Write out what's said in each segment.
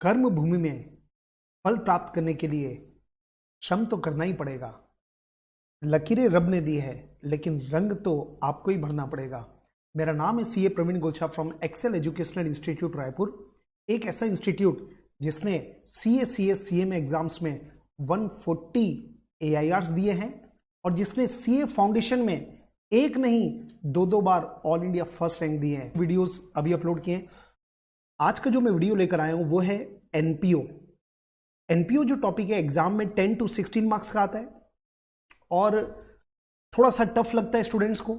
कर्म भूमि में फल प्राप्त करने के लिए श्रम तो करना ही पड़ेगा। लकीरें रब ने दी है, लेकिन रंग तो आपको ही भरना पड़ेगा। मेरा नाम है CA Praveen Gochha from Excel educational institute Raipur, एक ऐसा इंस्टीट्यूट जिसने सीए सीएस सीएमए एग्जाम्स में 140 AIRs दिए हैं और जिसने सीए फाउंडेशन में एक नहीं दो बार ऑल इंडिया फर्स्ट रैंक दिए हैं। वीडियोस अभी अपलोड किए हैं। आज का जो मैं वीडियो लेकर आया हूं वो है एनपीओ। एनपीओ जो टॉपिक है एग्जाम में 10 to 16 मार्क्स का आता है और थोड़ा सा टफ लगता है स्टूडेंट्स को।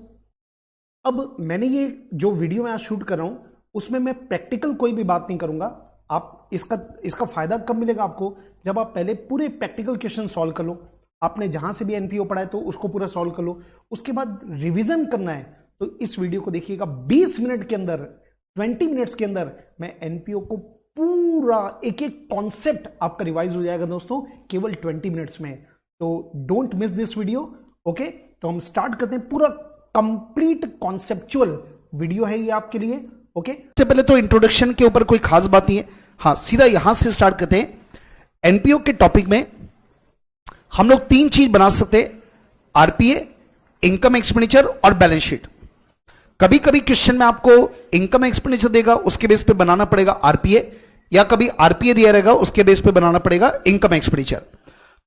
अब मैंने ये जो वीडियो मैं आज शूट कर रहा हूं उसमें मैं प्रैक्टिकल कोई भी बात नहीं करूंगा। आप इसका फायदा कब मिलेगा आपको, जब आप पहले पूरे प्रैक्टिकल क्वेश्चन सॉल्व कर लो। आपने जहां से भी एनपीओ पढ़ा है तो उसको पूरा सॉल्व कर लो, उसके बाद रिवीजन करना है तो इस वीडियो को देखिएगा। 20 मिनट के अंदर 20 मिनट्स के अंदर मैं एनपीओ को पूरा एक एक कॉन्सेप्ट आपका रिवाइज हो जाएगा दोस्तों, केवल 20 मिनट्स में। तो don't miss this video. Okay, तो हम स्टार्ट करते हैं। पूरा कंप्लीट कॉन्सेप्चुअल वीडियो है ये आपके लिए। ओके, इससे पहले तो इंट्रोडक्शन के ऊपर कोई खास बात नहीं है। हाँ, सीधा यहां से स्टार्ट करते हैं। एनपीओ के टॉपिक में हम लोग 3 चीज बना सकते हैं, आरपीए, इनकम एक्सपेंडिचर और बैलेंस शीट। कभी कभी क्वेश्चन में आपको इनकम एक्सपेंडिचर देगा, उसके बेस पे बनाना पड़ेगा आरपीए, या कभी आरपीए दिया रहेगा उसके बेस पे बनाना पड़ेगा इनकम एक्सपेंडिचर।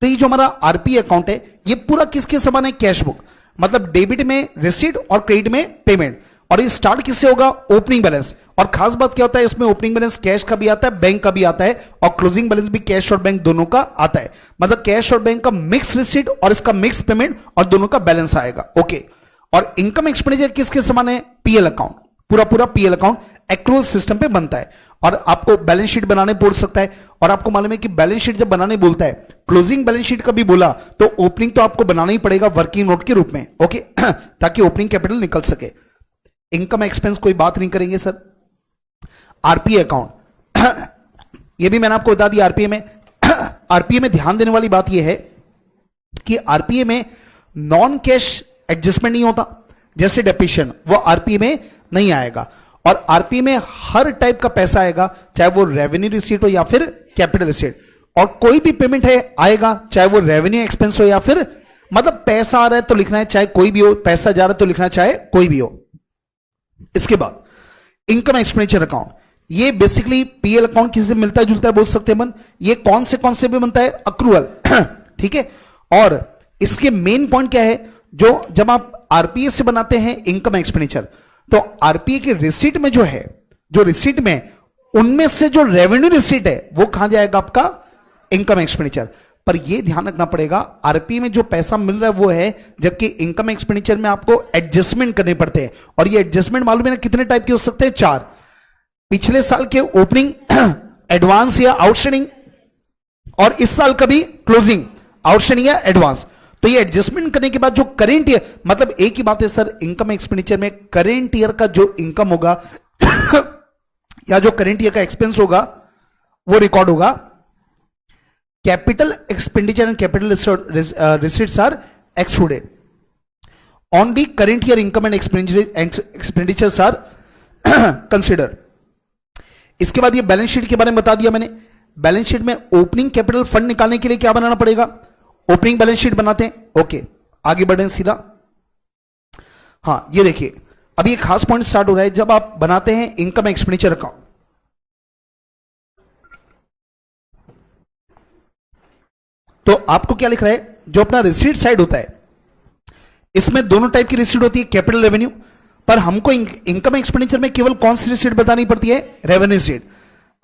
तो ये जो हमारा आरपीए अकाउंट है ये पूरा किसके समान है, कैश बुक। मतलब डेबिट में रिसीट और क्रेडिट में पेमेंट। और ये स्टार्ट किससे होगा, ओपनिंग बैलेंस। और खास बात क्या होता है इसमें, ओपनिंग बैलेंस कैश का भी आता है, बैंक का भी आता है, और क्लोजिंग बैलेंस भी कैश और बैंक दोनों का आता है। मतलब कैश और बैंक का मिक्स रिसीट और इसका मिक्स पेमेंट और दोनों का बैलेंस आएगा। ओके, और इनकम एक्सपेंडिचर किसके समान है, पीएल अकाउंट। पूरा पीएल अकाउंट एक्रूअल सिस्टम पे बनता है और आपको बैलेंस शीट बनाने बोल सकता है। और आपको मालूम है कि बैलेंस शीट जब बनाने बोलता है, क्लोजिंग बैलेंस शीट का भी बोला तो ओपनिंग तो आपको बनाना ही पड़ेगा वर्किंग नोट के रूप में। ओके ताकि ओपनिंग कैपिटल निकल सके। इनकम एक्सपेंस कोई बात नहीं करेंगे सर। आरपीए अकाउंट ये भी मैंने आपको बता दिया। आरपीए में ध्यान देने वाली बात यह है कि आरपीए में नॉन कैश एडजस्टमेंट नहीं होता, जैसे डेप्रिसिएशन वो आरपीए में नहीं आएगा। और आरपीए में हर टाइप का पैसा आएगा, चाहे वो रेवेन्यू रिसीट हो या फिर कैपिटल रिसीट। और कोई भी पेमेंट है आएगा, चाहे वो रेवेन्यू एक्सपेंस हो या फिर, मतलब पैसा आ रहा है तो लिखना है चाहे कोई भी हो, पैसा जा रहा है तो लिखना चाहे कोई भी हो। इसके बाद इनकम एक्सपेंडिचर अकाउंट, ये बेसिकली पीएल अकाउंट किसी से मिलता जुलता है बोल सकते हैं मन। ये कौन से भी बनता है, अक्रूअल। ठीक है, और इसके मेन पॉइंट क्या है, जो जब आप आरपीए से बनाते हैं इनकम एक्सपेंडिचर, तो आरपीए के रिसीट में जो है, जो रिसीट में उनमें से जो रेवेन्यू रिसीट है वो कहां जाएगा, आपका इनकम एक्सपेंडिचर। पर यह ध्यान रखना पड़ेगा आरपीए में जो पैसा मिल रहा है वो है, जबकि इनकम एक्सपेंडिचर में आपको एडजस्टमेंट करने पड़ते हैं। और ये एडजस्टमेंट मालूम है ना कितने टाइप के हो सकते हैं, 4। पिछले साल के ओपनिंग, एडवांस या आउटस्टैंडिंग, और इस साल का भी क्लोजिंग, आउटस्टैंडिंग या एडवांस। तो ये एडजस्टमेंट करने के बाद जो करेंट ईयर, मतलब एक ही बात है सर, इनकम एक्सपेंडिचर में करेंट ईयर का जो इनकम होगा या जो करेंट ईयर का एक्सपेंस होगा वो रिकॉर्ड होगा। Capital expenditure and capital receipts are excluded, only current year income and expenditures are consider. इसके बाद ये बैलेंस शीट के बारे में बता दिया मैंने। बैलेंस शीट में ओपनिंग कैपिटल फंड निकालने के लिए क्या बनाना पड़ेगा, ओपनिंग बैलेंस शीट बनाते हैं। ओके, आगे बढ़ें सीधा। हां, ये देखिए अभी एक खास पॉइंट स्टार्ट हो रहा है। जब आप बनाते हैं इनकम एक्सपेंडिचर अकाउंट, तो आपको क्या लिख रहा है, जो अपना रिसीट साइड होता है इसमें दोनों टाइप की रिसीट होती है, कैपिटल रेवेन्यू। पर हमको इनकम एक्सपेंडिचर में केवल कौन सी रिसीट बतानी पड़ती है, रेवेन्यू रिसीट।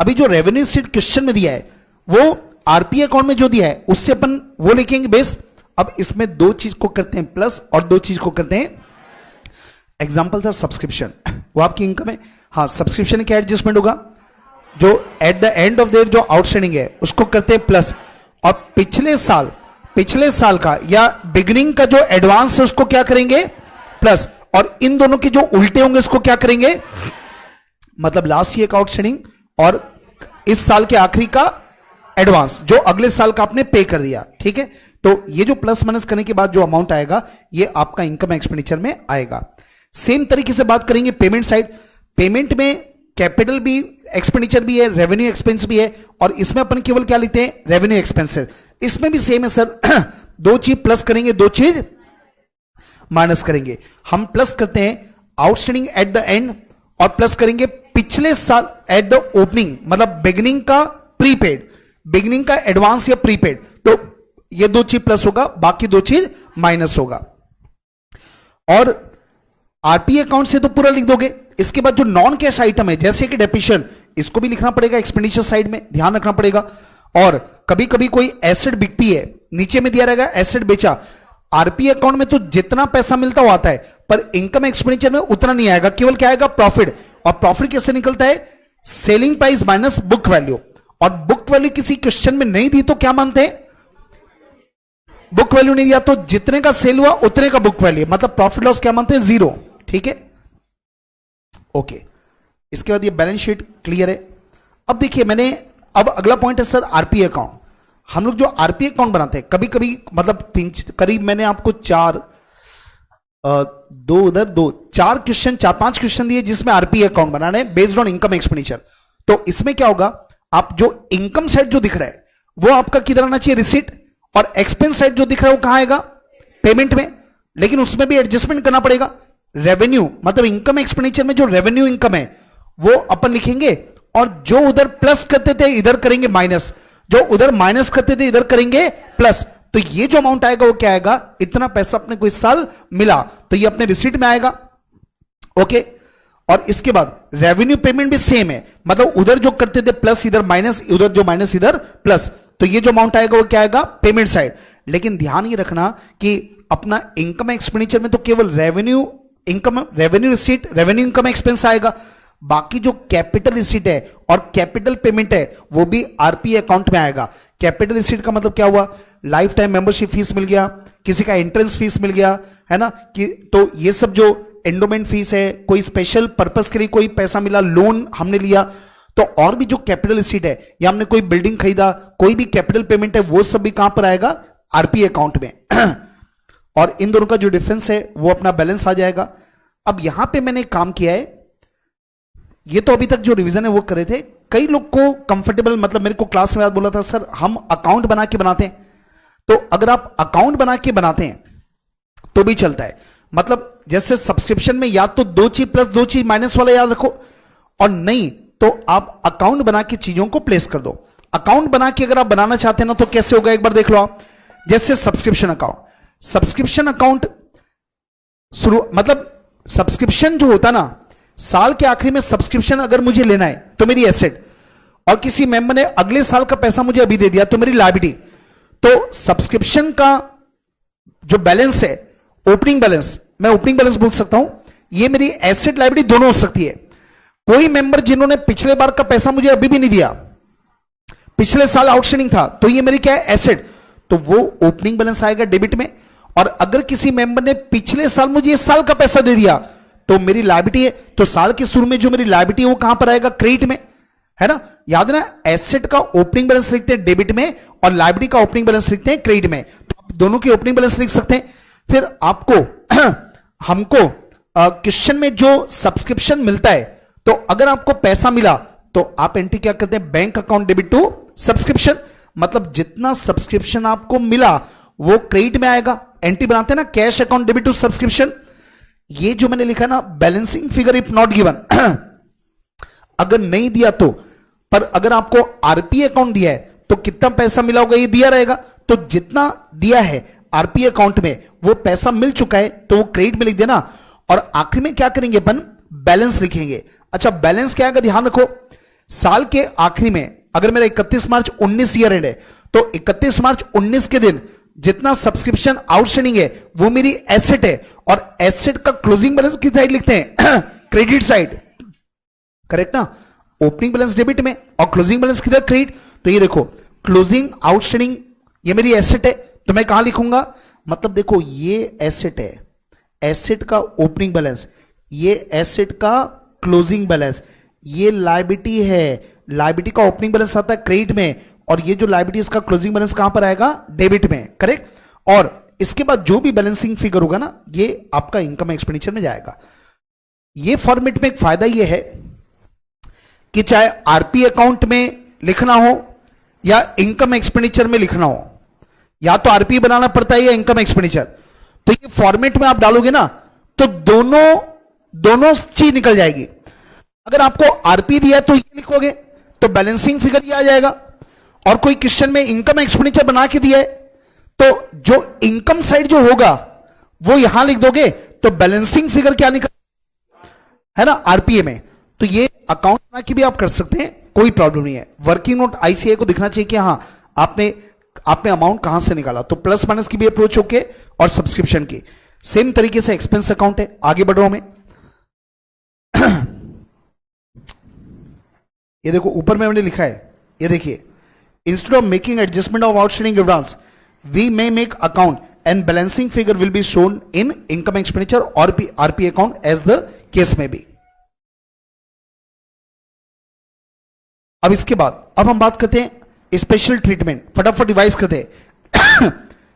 अभी जो रेवेन्यू रिसीट क्वेश्चन में दिया है वो आरपीए अकाउंट में जो दिया है उससे अपन वो लिखेंगे बेस। अब इसमें 2 चीज को करते हैं प्लस और 2 चीज को करते हैं। एग्जांपल था सब्सक्रिप्शन, वो आपकी इनकम है। हाँ, सब्सक्रिप्शन क्या एडजस्टमेंट होगा, जो at the end of the जो आउटस्टैंडिंग है उसको करते हैं प्लस। और पिछले साल का या बिगिनिंग का जो एडवांस है उसको क्या करेंगे, प्लस। और इन दोनों के जो उल्टे होंगे उसको क्या करेंगे, मतलब लास्ट ईयर का आउटस्टैंडिंग और इस साल के आखिरी का एडवांस, जो अगले साल का आपने पे कर दिया। ठीक है, तो ये जो प्लस माइनस करने के बाद जो अमाउंट आएगा ये आपका इनकम एक्सपेंडिचर में आएगा। सेम तरीके से बात करेंगे पेमेंट साइड। पेमेंट में कैपिटल भी एक्सपेंडिचर भी है, रेवेन्यू एक्सपेंस भी है, और इसमें अपन केवल क्या लिखते हैं, रेवेन्यू एक्सपेंसेस। इसमें भी सेम है सर, दो चीज प्लस करेंगे, दो चीज माइनस करेंगे। हम प्लस करते हैं आउटस्टैंडिंग एट द एंड, और प्लस करेंगे पिछले साल एट द ओपनिंग, मतलब बिगिनिंग का प्रीपेड, बिगिनिंग का एडवांस या प्रीपेड, तो ये दो चीज प्लस होगा, बाकी दो चीज माइनस होगा। और आरपी अकाउंट से तो पूरा लिख दोगे। इसके बाद जो नॉन कैश आइटम है जैसे कि डेप्रिसिएशन, इसको भी लिखना पड़ेगा एक्सपेंडिचर साइड में, ध्यान रखना पड़ेगा। और कभी कभी कोई एसेट बिकती है, नीचे में दिया रहेगा एसेट बेचा, आरपी अकाउंट में तो जितना पैसा मिलता हुआ आता है, पर इनकम एक्सपेंडिचर में उतना नहीं आएगा, केवल क्या आएगा, प्रॉफिट। और प्रॉफिट कैसे निकलता है, selling price minus book value. और बुक वैल्यू किसी क्वेश्चन में नहीं दी तो क्या मानते हैं, बुक वैल्यू नहीं दिया तो जितने का सेल हुआ उतने का बुक वैल्यू, मतलब प्रॉफिट लॉस क्या मानते हैं, जीरो। ठीक है, ओके। इसके बाद ये बैलेंस शीट क्लियर है। अब देखिए मैंने, अब अगला पॉइंट है सर आरपी अकाउंट। हम लोग जो आरपी अकाउंट बनाते हैं कभी कभी, मतलब करीब मैंने आपको चार क्वेश्चन, 4-5 क्वेश्चन दिए जिसमें आरपी अकाउंट बनाना है बेस्ड ऑन इनकम एक्सपेंडिचर। तो इसमें क्या होगा, आप जो इनकम साइड जो दिख रहा है वो आपका किधर आना चाहिए, रिसीट, और एक्सपेंस साइड जो दिख रहा है वो कहां आएगा, पेमेंट में। लेकिन उसमें भी एडजस्टमेंट करना पड़ेगा। रेवेन्यू मतलब इनकम एक्सपेंडिचर में जो रेवेन्यू इनकम है वो अपन लिखेंगे, और जो उधर प्लस करते थे इधर करेंगे माइनस, जो उधर माइनस करते थे इधर करेंगे प्लस। तो ये जो अमाउंट आएगा वो क्या आएगा, इतना पैसा अपने को इस साल मिला, तो ये अपने रिसीट में आएगा। ओके। और इसके बाद रेवेन्यू पेमेंट भी सेम है, मतलब उधर जो करते थे प्लस इधर माइनस, उधर जो माइनस इधर प्लस, तो ये जो अमाउंट आएगा वो क्या आएगा, पेमेंट साइड। लेकिन ध्यान ये रखना कि अपना इनकम एक्सपेंडिचर में तो केवल revenue income, revenue receipt, revenue income expense आएगा। बाकी जो कैपिटल रिसीट है और कैपिटल पेमेंट है वो भी आरपी अकाउंट में आएगा। कैपिटल रिसीट का मतलब क्या हुआ, लाइफ टाइम मेंबरशिप फीस मिल गया, किसी का एंट्रेंस फीस मिल गया, है ना, कि तो ये सब जो एंडोमेंट फीस है, कोई स्पेशल पर्पस के लिए कोई पैसा मिला, लोन हमने लिया, तो और भी जो कैपिटल रिसीट है, या हमने कोई बिल्डिंग खरीदा, कोई भी कैपिटल पेमेंट है, वो सब भी कहां पर आएगा, आरपी अकाउंट में। और इन दोनों का जो डिफरेंस है वो अपना बैलेंस आ जाएगा। अब यहां पे मैंने काम किया है, ये तो अभी तक जो रिवीजन है वो करे थे। कई लोग को कंफर्टेबल, मतलब मेरे को क्लास में आज बोला था सर हम अकाउंट बना के बनाते हैं, तो अगर आप अकाउंट बना के बनाते हैं तो भी चलता है। मतलब जैसे सब्सक्रिप्शन में या तो दो चीज प्लस दो चीज माइनस वाला याद रखो, और नहीं तो आप अकाउंट बना के चीजों को प्लेस कर दो। अकाउंट बना के अगर आप बनाना चाहते हैं ना तो कैसे होगा, एक बार देख लो आप। जैसे सब्सक्रिप्शन अकाउंट, सब्सक्रिप्शन अकाउंट शुरू, मतलब सब्सक्रिप्शन जो होता ना, साल के आखिरी में सब्सक्रिप्शन अगर मुझे लेना है तो मेरी एसेट, और किसी मेंबर ने अगले साल का पैसा मुझे अभी दे दिया तो मेरी लायबिलिटी। तो सब्सक्रिप्शन का जो बैलेंस है, ओपनिंग बैलेंस, मैं ओपनिंग बैलेंस बोल सकता हूं, ये मेरी एसेट लायबिलिटी दोनों हो सकती है। कोई मेंबर जिन्होंने पिछले बार का पैसा मुझे अभी भी नहीं दिया, पिछले साल आउटस्टैंडिंग था, तो ये मेरी क्या है, एसेट, तो वो ओपनिंग बैलेंस आएगा डेबिट में। और अगर किसी मेंबर ने पिछले साल मुझे इस साल का पैसा दे दिया तो मेरी लायबिलिटी है, तो साल के शुरू में जो मेरी लायबिलिटी है वो कहां पर आएगा, क्रेडिट में, है ना। याद है ना, एसेट का ओपनिंग बैलेंस लिखते हैं डेबिट में और लायबिलिटी का ओपनिंग बैलेंस लिखते हैं क्रेडिट में, तो आप दोनों के ओपनिंग बैलेंस लिख सकते हैं। फिर आपको हमको क्वेश्चन में जो सब्सक्रिप्शन मिलता है, तो अगर आपको पैसा मिला तो आप एंट्री क्या करते हैं, bank account debit to subscription, मतलब जितना सब्सक्रिप्शन आपको मिला वो क्रेडिट में आएगा। एंट्री बनाते हैं ना, cash account debit to subscription. ये जो मैंने लिखा ना, balancing figure if not given, अगर नहीं दिया तो, पर अगर आपको आरपी अकाउंट दिया है तो कितना पैसा मिला होगा ये दिया रहेगा, तो जितना दिया है आरपी अकाउंट में वो पैसा मिल चुका है तो वो क्रेडिट में लिख देना। और आखिर में क्या करेंगे अपन, बैलेंस लिखेंगे। अच्छा बैलेंस क्या आएगा, ध्यान रखो, साल के आखिरी में अगर मेरा 31 मार्च 19 ईयर एंड है तो 31 मार्च 19 के दिन जितना सब्सक्रिप्शन आउटस्टैंडिंग है वो मेरी एसेट है, और एसेट का क्लोजिंग बैलेंस किस साइड लिखते हैं, क्रेडिट साइड, करेक्ट ना। ओपनिंग बैलेंस डेबिट में और क्लोजिंग बैलेंस किधर, क्रेडिट। तो ये देखो क्लोजिंग आउटस्टैंडिंग ये मेरी एसेट है, तो मैं कहां लिखूंगा, मतलब देखो ये एसेट है, एसेट का ओपनिंग बैलेंस, ये एसेट का क्लोजिंग बैलेंस, ये लायबिलिटी है, लायबिलिटी का ओपनिंग बैलेंस आता है क्रेडिट में, और ये जो लायबिलिटी इसका क्लोजिंग बैलेंस कहां पर आएगा, डेबिट में, करेक्ट। और इसके बाद जो भी बैलेंसिंग फिगर होगा ना ये आपका इनकम एक्सपेंडिचर में जाएगा। ये फॉर्मेट में एक फायदा ये है कि चाहे आरपी अकाउंट में लिखना हो या इनकम एक्सपेंडिचर में लिखना हो, या तो आरपी बनाना पड़ता है या इनकम एक्सपेंडिचर। तो ये फॉर्मेट में आप डालोगे ना तो दोनों चीज निकल जाएगी। अगर आपको आरपी दिया है तो ये लिखोगे तो बैलेंसिंग फिगर ये आ जाएगा, और कोई क्वेश्चन में इनकम एक्सपेंडिचर बना के दिया है तो जो इनकम साइड जो होगा वो यहां लिख दोगे तो बैलेंसिंग फिगर क्या निकल है ना आरपीए में। तो ये अकाउंट बना के भी आप कर सकते हैं, कोई प्रॉब्लम नहीं है। वर्किंग नोट आईसीआई को दिखना चाहिए कि हाँ आपने अमाउंट कहां से निकाला। तो प्लस माइनस की भी अप्रोच होके और सब्सक्रिप्शन की सेम तरीके से एक्सपेंस अकाउंट है। आगे बढ़ रहा हूं मैं। ये देखो ऊपर में मैंने लिखा है, ये देखिए, instead of making adjustment of outstanding advance we may make account and balancing figure will be shown in income expenditure और RP account as the case में भी। अब इसके बाद अब हम बात करते हैं स्पेशल ट्रीटमेंट, फटाफट रिवाइज करते हैं।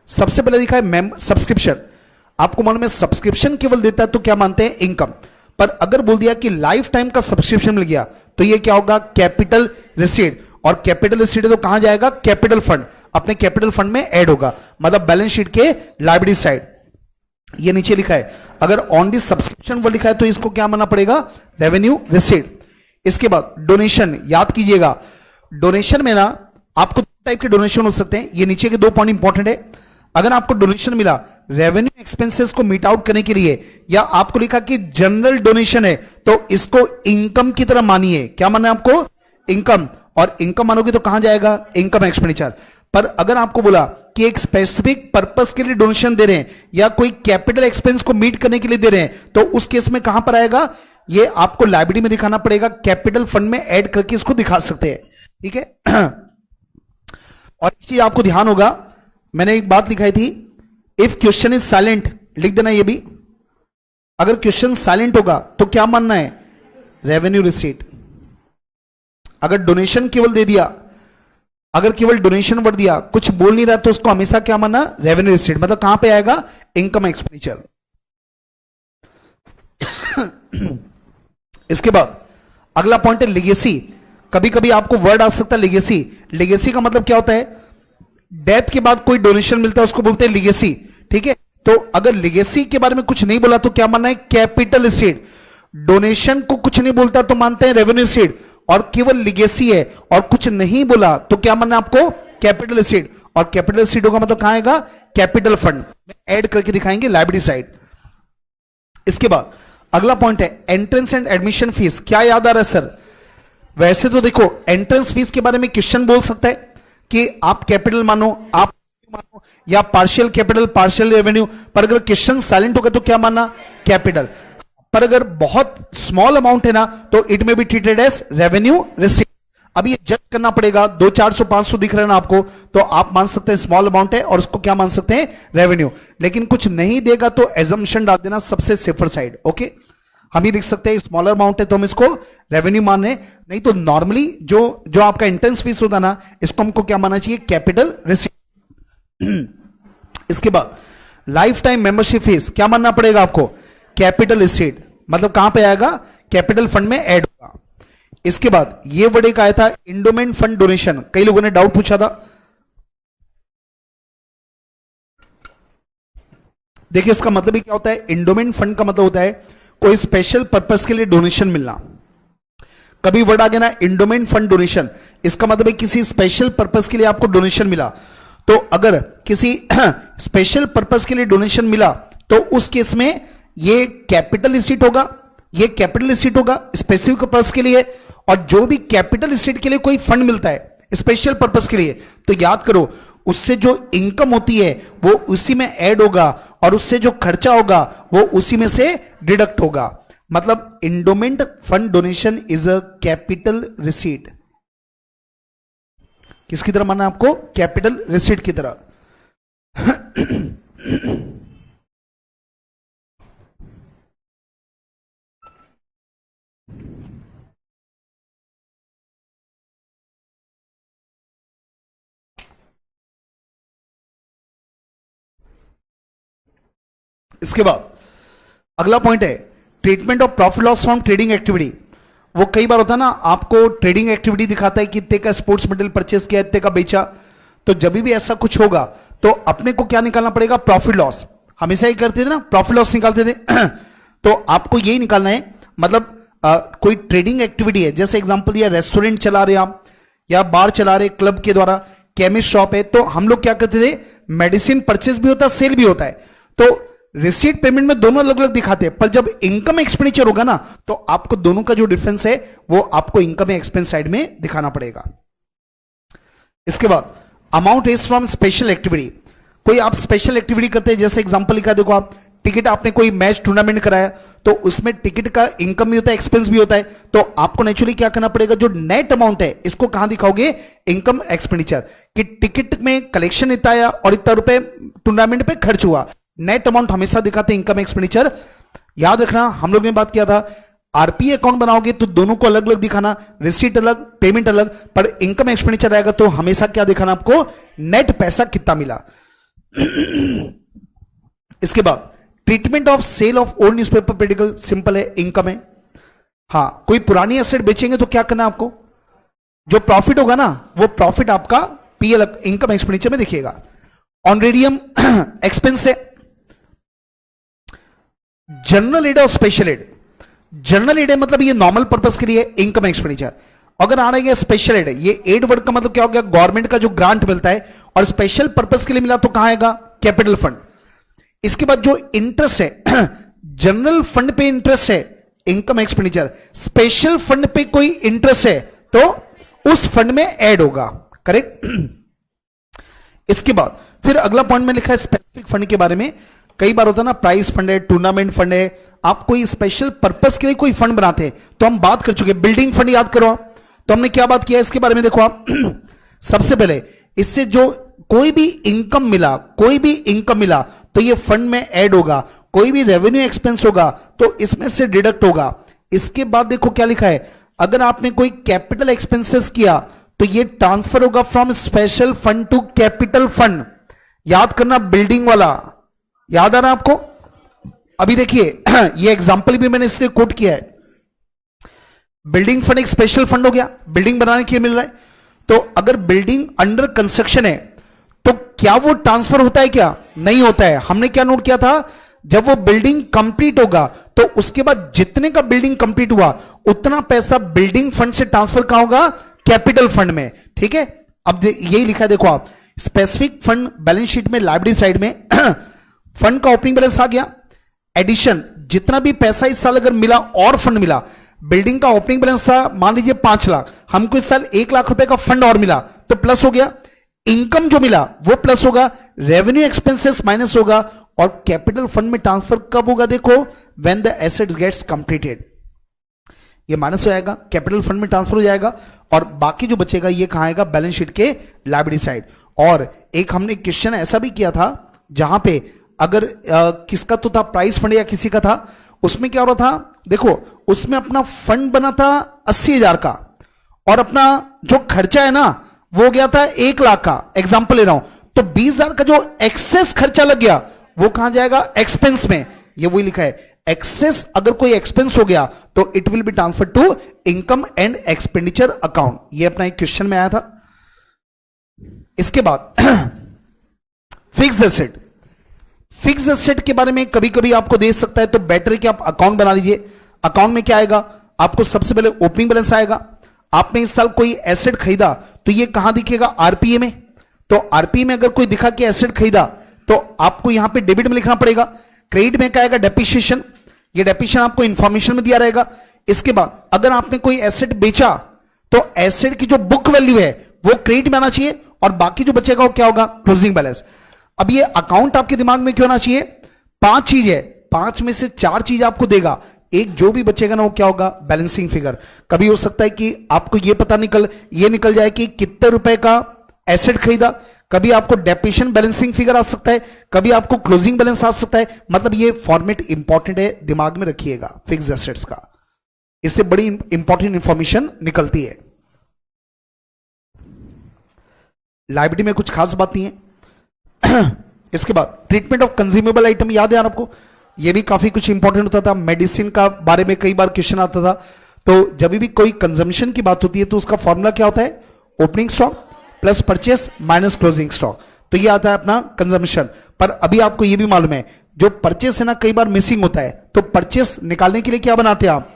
सबसे पहले लिखा है सब्सक्रिप्शन। आपको मालूम है सब्सक्रिप्शन केवल देता है तो क्या मानते हैं इनकम, पर अगर बोल दिया कि लाइफ टाइम का सब्सक्रिप्शन मिल गया तो ये क्या होगा कैपिटल रिसीट, और कैपिटल रिसीट तो कहां जाएगा कैपिटल फंड, अपने कैपिटल फंड में ऐड होगा, मतलब बैलेंस शीट के लायबिलिटी साइड। ये नीचे लिखा है अगर ऑन दी सब्सक्रिप्शन वो लिखा है तो इसको क्या मानना पड़ेगा रेवेन्यू रिसीट। इसके बाद डोनेशन, याद कीजिएगा डोनेशन में ना आपको दो टाइप के डोनेशन हो सकते हैं। ये नीचे के 2 पॉइंट इंपॉर्टेंट है। अगर आपको डोनेशन मिला रेवेन्यू एक्सपेंसेस को मीट आउट करने के लिए, या आपको लिखा कि जनरल डोनेशन है तो इसको इनकम की तरह मानिए। क्या मानना है आपको इनकम, और इनकम मानोगे तो कहां जाएगा इनकम एक्सपेंडिचर। पर अगर आपको बोला कि एक स्पेसिफिक पर्पस के लिए डोनेशन दे रहे हैं या कोई कैपिटल एक्सपेंस को मीट करने के लिए दे रहे हैं तो उस केस में कहां पर आएगा, ये आपको लायबिलिटी में दिखाना पड़ेगा, कैपिटल फंड में ऐड करके इसको दिखा सकते हैं। ठीक है। और एक चीज आपको ध्यान होगा, मैंने एक बात लिखाई थी, इफ क्वेश्चन इज साइलेंट लिख देना ये भी। अगर क्वेश्चन साइलेंट होगा तो क्या मानना है रेवेन्यू रिसीट। अगर डोनेशन केवल दे दिया, अगर केवल डोनेशन वर्ड दिया, कुछ बोल नहीं रहा तो उसको हमेशा क्या मानना रेवेन्यू रिसीट, मतलब कहां पे आएगा इनकम एक्सपेंडिचर। इसके बाद अगला पॉइंट है लिगेसी। कभी कभी आपको वर्ड आ सकता है लिगेसी। लिगेसी का मतलब क्या होता है, डेथ के बाद कोई डोनेशन मिलता है उसको बोलते हैं लिगेसी। ठीक है, तो अगर लिगेसी के बारे में कुछ नहीं बोला तो क्या मानना है कैपिटल रिसीट। डोनेशन को कुछ नहीं बोलता तो मानते हैं रेवेन्यू रिसीट, और केवल लिगेसी है और कुछ नहीं बोला तो क्या मानना है आपको कैपिटल रिसीट, और कैपिटल रिसीट होगा मतलब कहां आएगा कैपिटल फंड में ऐड करके दिखाएंगे लायबिलिटी साइड। इसके बाद अगला पॉइंट है एंट्रेंस एंड एडमिशन फीस। क्या याद आ रहा है सर, वैसे तो देखो एंट्रेंस फीस के बारे में क्वेश्चन बोल सकता है कि आप कैपिटल मानो, आप मानो, या पार्शियल कैपिटल पार्शियल रेवेन्यू, पर अगर क्वेश्चन साइलेंट होगा तो क्या मानना कैपिटल। पर अगर बहुत स्मॉल अमाउंट है ना तो it may be treated as revenue receipt. अभी ये जज करना पड़ेगा, 200, 400, 500 दिख रहे हैं ना आपको, तो आप मान सकते हैं स्मॉल अमाउंट है और उसको क्या मान सकते हैं रेवेन्यू। लेकिन कुछ नहीं देगा तो एजम्पशन डाल देना सबसे सेफर साइड। ओके, हम ही लिख सकते हैं स्मॉलर अमाउंट है तो हम इसको रेवेन्यू मान रहे, नहीं तो नॉर्मली जो आपका एंट्रेंस फीस होता ना इसको हमको क्या मानना चाहिए कैपिटल रिसीट। इसके बाद लाइफ टाइम मेंबरशिप फीस क्या मानना पड़ेगा आपको कैपिटल रिसीट, मतलब कहां पे आएगा कैपिटल फंड में ऐड होगा। इसके बाद ये वर्ड एक आया था इंडोमेंट फंड डोनेशन, कई लोगों ने डाउट पूछा था। देखिए इसका मतलब ही क्या होता है, इंडोमेंट फंड का मतलब होता है कोई स्पेशल पर्पस के लिए डोनेशन मिलना। कभी वर्ड आ गया ना इंडोमेंट फंड डोनेशन, इसका मतलब है किसी स्पेशल पर्पस के लिए आपको डोनेशन मिला। तो अगर किसी स्पेशल पर्पस के लिए डोनेशन मिला तो उस केस में ये कैपिटल रिसीट होगा, ये कैपिटल रिसीट होगा स्पेसिफिक पर्पस के लिए। और जो भी कैपिटल रिसीट के लिए कोई फंड मिलता है स्पेशल पर्पस के लिए तो याद करो उससे जो इनकम होती है वो उसी में ऐड होगा, और उससे जो खर्चा होगा वो उसी में से डिडक्ट होगा। मतलब endowment fund donation is a capital receipt. किसकी तरह माना आपको कैपिटल रिसीट की तरह। इसके बाद अगला पॉइंट है treatment of profit loss from trading activity. वो कई बार होता है ना, आपको ट्रेडिंग एक्टिविटी दिखाता है कि इतने का स्पोर्ट्स मेडल परचेस किया, इतने का बेचा। तो जब भी ऐसा कुछ होगा तो अपने को क्या निकालना पड़ेगा, प्रॉफिट लॉस। हमेशा ही करते थे ना, प्रॉफिट लॉस निकालते थे। तो आपको यही निकालना है, मतलब कोई ट्रेडिंग एक्टिविटी है, जैसे एग्जांपल दिया रेस्टोरेंट चला रहे आप या बार चला रहे क्लब के द्वारा, केमिस्ट शॉप है, तो हम लोग क्या करते थे, मेडिसिन परचेस भी होता है, सेल भी होता है। तो रिसीट पेमेंट में दोनों अलग अलग दिखाते हैं, पर जब इनकम एक्सपेंडिचर होगा ना तो आपको दोनों का जो डिफरेंस है वो आपको इनकम एक्सपेंस साइड में दिखाना पड़ेगा। इसके बाद amount is from special activity. कोई आप स्पेशल एक्टिविटी करते हैं, जैसे एग्जांपल लिखा देखो आप, टिकट आपने कोई मैच टूर्नामेंट कराया तो उसमें टिकट का इनकम भी होता है, एक्सपेंस भी होता है। तो आपको नेचुरली क्या करना पड़ेगा, जो नेट अमाउंट है इसको कहां दिखाओगे, इनकम एक्सपेंडिचर, कि टिकट में कलेक्शन इतना आया और इतना रुपए टूर्नामेंट पे खर्च हुआ। नेट अमाउंट हमेशा दिखाते हैं इनकम एक्सपेंडिचर। याद रखना, हम लोग ने बात किया था आरपीए अकाउंट बनाओगे तो दोनों को अलग अलग दिखाना, रिसीट अलग, पेमेंट अलग, पर इनकम एक्सपेंडिचर आएगा तो हमेशा क्या दिखाना आपको, नेट पैसा कितना मिला। इसके बाद treatment of sale of old newspaper periodical, simple है, इनकम है। हां, कोई पुरानी एसेट बेचेंगे तो क्या करना है आपको, जो प्रॉफिट होगा ना वो प्रॉफिट आपका पीएल इनकम एक्सपेंडिचर में दिखेगा। ऑनरेडियम एक्सपेंस है। जनरल एड और स्पेशल एड, जनरल एड है मतलब ये नॉर्मल पर्पस के लिए इनकम एक्सपेंडिचर। अगर आ रहा है स्पेशल एड, ये एड वर्ड का मतलब क्या हो गया, गवर्नमेंट का जो ग्रांट मिलता है और स्पेशल पर्पस के लिए मिला तो कहां आएगा, कैपिटल फंड। इसके बाद जो इंटरेस्ट है, जनरल फंड पे इंटरेस्ट है, इनकम एक्सपेंडिचर। स्पेशल फंड पे कोई इंटरेस्ट है तो उस फंड में ऐड होगा, करेक्ट। इसके बाद फिर अगला पॉइंट में लिखा है स्पेसिफिक फंड के बारे में। कई बार होता है ना, प्राइज फंड है, टूर्नामेंट फंड है, आप कोई स्पेशल पर्पस के लिए कोई फंड बनाते हैं। तो हम बात कर चुके, बिल्डिंग फंड याद करो आप, तो हमने क्या बात किया इसके बारे में, देखो आप। सबसे पहले इससे जो कोई भी इनकम मिला, कोई भी इनकम मिला तो ये फंड में ऐड होगा, कोई भी रेवेन्यू एक्सपेंस होगा तो इसमें से डिडक्ट होगा। इसके बाद देखो क्या लिखा है, अगर आपने कोई कैपिटल एक्सपेंसेस किया तो ये ट्रांसफर होगा from special fund to capital fund. याद करना, बिल्डिंग वाला याद आ रहा है आपको। अभी देखिए ये एग्जांपल भी मैंने इसलिए कोट किया है, बिल्डिंग फंड एक स्पेशल फंड हो गया, बिल्डिंग बनाने के लिए मिल रहा है। तो अगर बिल्डिंग अंडर कंस्ट्रक्शन है तो क्या वो ट्रांसफर होता है, क्या नहीं होता है। हमने क्या नोट किया था, जब वो बिल्डिंग कंप्लीट होगा तो उसके बाद जितने का बिल्डिंग कंप्लीट हुआ उतना पैसा बिल्डिंग फंड से ट्रांसफर कहां होगा, कैपिटल फंड में, ठीक है। अब यही लिखा है देखो आप, स्पेसिफिक फंड बैलेंस शीट में लायबिलिटी साइड में फंड का ओपनिंग बैलेंस आ गया, एडिशन जितना भी पैसा इस साल अगर मिला और फंड मिला, बिल्डिंग का ओपनिंग बैलेंस था मान लीजिए 5 लाख, हमको इस साल 1 लाख रुपए का फंड और मिला तो प्लस हो गया, इनकम जो मिला वो प्लस होगा, रेवेन्यू एक्सपेंसेस माइनस होगा, और कैपिटल फंड में ट्रांसफर कब होगा, देखो when the assets gets completed, ये माइनस हो जाएगा, कैपिटल फंड में ट्रांसफर हो जाएगा, और बाकी जो बचेगा ये कहां आएगा, बैलेंस शीट के लायबिलिटी साइड। और एक हमने क्वेश्चन ऐसा भी किया था जहां पे अगर किसका तो था प्राइस फंड या किसी का था, उसमें क्या हो रहा था, देखो उसमें अपना फंड बना था 80,000 का और अपना जो खर्चा है ना वो हो गया था 1 लाख का, एग्जाम्पल ले रहा हूं, तो 20,000 का जो एक्सेस खर्चा लग गया वो कहां जाएगा, एक्सपेंस में। ये वही लिखा है, एक्सेस अगर कोई एक्सपेंस हो गया तो it will be transfer to income and expenditure account. ये अपना एक क्वेश्चन में आया था। इसके बाद फिक्स्ड एसेट, फिक्स्ड एसेट के बारे में कभी कभी आपको दे सकता है, तो बेटर है कि आप अकाउंट बना लीजिए। अकाउंट में क्या आएगा, आपको सबसे पहले ओपनिंग बैलेंस आएगा, आपने इस साल कोई एसेट खरीदा तो ये कहां दिखेगा, आरपीए में। तो आरपीए में अगर कोई दिखा कि एसेट खरीदा तो आपको यहां पे डेबिट में लिखना पड़ेगा। क्रेडिट में क्या आएगा, डेप्रिसिएशन, ये डेप्रिसिएशन आपको इंफॉर्मेशन में दिया रहेगा। इसके बाद अगर आपने कोई एसेट बेचा तो एसेट की जो बुक वैल्यू है वो क्रेडिट में आना चाहिए, और बाकी जो बचेगा वो क्या होगा, क्लोजिंग बैलेंस। अब ये अकाउंट आपके दिमाग में क्यों आना चाहिए, 5 चीज है, 5 में से 4 चीज आपको देगा, एक जो भी बचेगा ना वो क्या होगा, बैलेंसिंग फिगर। कभी हो सकता है कि आपको ये पता निकल जाए कि कितने रुपए का एसेट खरीदा, कभी आपको डेप्रिसिएशन बैलेंसिंग फिगर आ सकता है, कभी आपको क्लोजिंग बैलेंस आ सकता है। मतलब ये फॉर्मेट इंपॉर्टेंट है, दिमाग में रखिएगा फिक्स्ड एसेट्स का, इससे बड़ी इंपॉर्टेंट इंफॉर्मेशन निकलती है। लायबिलिटी में कुछ खास बात नहीं है। इसके बाद ट्रीटमेंट ऑफ कंज्यूमेबल आइटम, याद है यार आपको, ये भी काफी कुछ इंपॉर्टेंट होता था। मेडिसिन का बारे में कई बार क्वेश्चन आता था, तो जब भी कोई कंजम्पशन की बात होती है तो उसका फॉर्मूला क्या होता है? Opening stock plus purchase minus closing stock. तो ये आता है अपना कंजम्पशन। पर अभी आपको ये भी मालूम है जो परचेस है ना कई बार मिसिंग होता है, तो परचेस निकालने के लिए क्या बनाते हैं आप?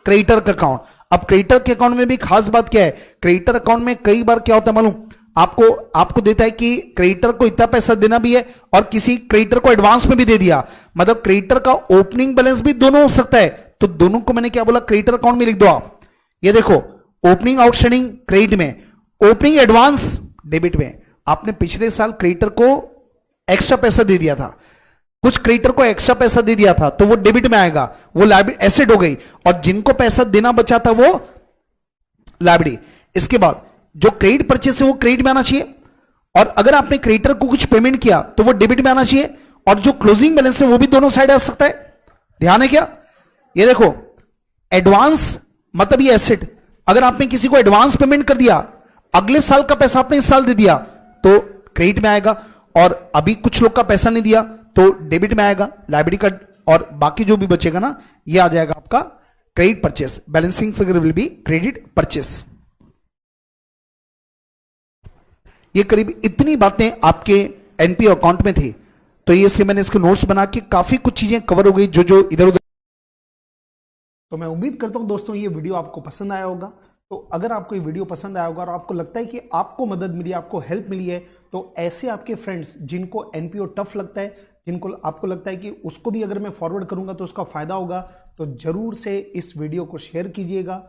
क्रेडिटर का अकाउंट। अब क्रेडिटर के अकाउंट में भी खास बात क्या है, क्रेडिटर अकाउंट में कई बार क्या होता है मालूम आपको देता है कि क्रेडिटर को इतना पैसा देना भी है और किसी क्रेडिटर को एडवांस में भी दे दिया, मतलब क्रेडिटर का ओपनिंग बैलेंस भी दोनों हो सकता है। तो दोनों को मैंने क्या बोला, क्रेडिटर अकाउंट में लिख दो आप। ये देखो ओपनिंग आउटस्टैंडिंग क्रेडिट में, ओपनिंग एडवांस डेबिट में। आपने पिछले साल क्रेडिटर को एक्स्ट्रा पैसा दे दिया था, कुछ क्रेडिटर को एक्स्ट्रा पैसा दे दिया था, तो वो डेबिट में आएगा, वो लायबिलिटी एसेट हो गई, और जिनको पैसा देना बचा था वो लायबिलिटी। इसके बाद जो क्रेडिट परचेस है वो क्रेडिट में आना चाहिए, और अगर आपने क्रेडिटर को कुछ पेमेंट किया तो वो डेबिट में आना चाहिए, और जो क्लोजिंग बैलेंस है वो भी दोनों साइड आ सकता है। ध्यान है क्या? ये देखो एडवांस मतलब ये एसेट, अगर आपने किसी को एडवांस पेमेंट कर दिया, अगले साल का पैसा आपने इस साल दे दिया तो क्रेडिट में आएगा, और अभी कुछ लोग का पैसा नहीं दिया तो डेबिट में आएगा लायबिलिटी का, और बाकी जो भी बचेगा ना ये आ जाएगा आपका credit purchase. Balancing figure will B credit purchase. ये करीब इतनी बातें आपके एनपीओ अकाउंट में थी, तो ये इसलिए मैंने इसके नोट्स बना के काफी कुछ चीजें कवर हो गई जो इधर उधर। तो मैं उम्मीद करता हूं दोस्तों ये वीडियो आपको पसंद आया होगा। तो अगर आपको ये वीडियो पसंद आया होगा और आपको लगता है कि आपको मदद मिली, आपको हेल्प मिली है, तो ऐसे आपके फ्रेंड्स जिनको एनपीओ टफ लगता है, जिनको आपको लगता है कि उसको भी अगर मैं फॉरवर्ड करूंगा तो उसका फायदा होगा, तो जरूर से इस वीडियो को शेयर कीजिएगा।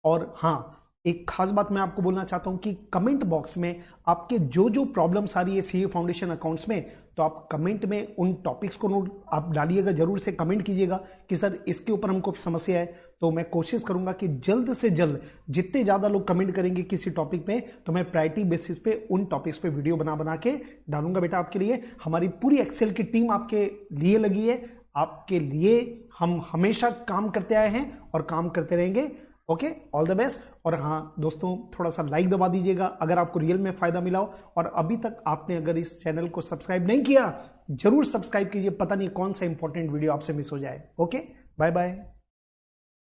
और हाँ, एक खास बात मैं आपको बोलना चाहता हूं कि कमेंट बॉक्स में आपके जो जो प्रॉब्लम्स आ रही है सीए फाउंडेशन अकाउंट्स में, तो आप कमेंट में उन टॉपिक्स को नोट आप डालिएगा, जरूर से कमेंट कीजिएगा कि सर इसके ऊपर हमको समस्या है। तो मैं कोशिश करूंगा कि जल्द से जल्द जितने ज़्यादा लोग कमेंट करेंगे किसी टॉपिक पे, तो मैं प्रायोरिटी बेसिस पे उन टॉपिक्स पे वीडियो बना के डालूंगा बेटा आपके लिए। हमारी पूरी एक्सेल की टीम आपके लिए लगी है, आपके लिए हम हमेशा काम करते आए हैं और काम करते रहेंगे। Okay, all the best. और हाँ दोस्तों, थोड़ा सा लाइक दबा दीजिएगा अगर आपको रियल में फायदा मिला हो, और अभी तक आपने अगर इस चैनल को सब्सक्राइब नहीं किया, जरूर सब्सक्राइब कीजिए, पता नहीं कौन सा इंपॉर्टेंट वीडियो आपसे मिस हो जाए। Okay, bye bye.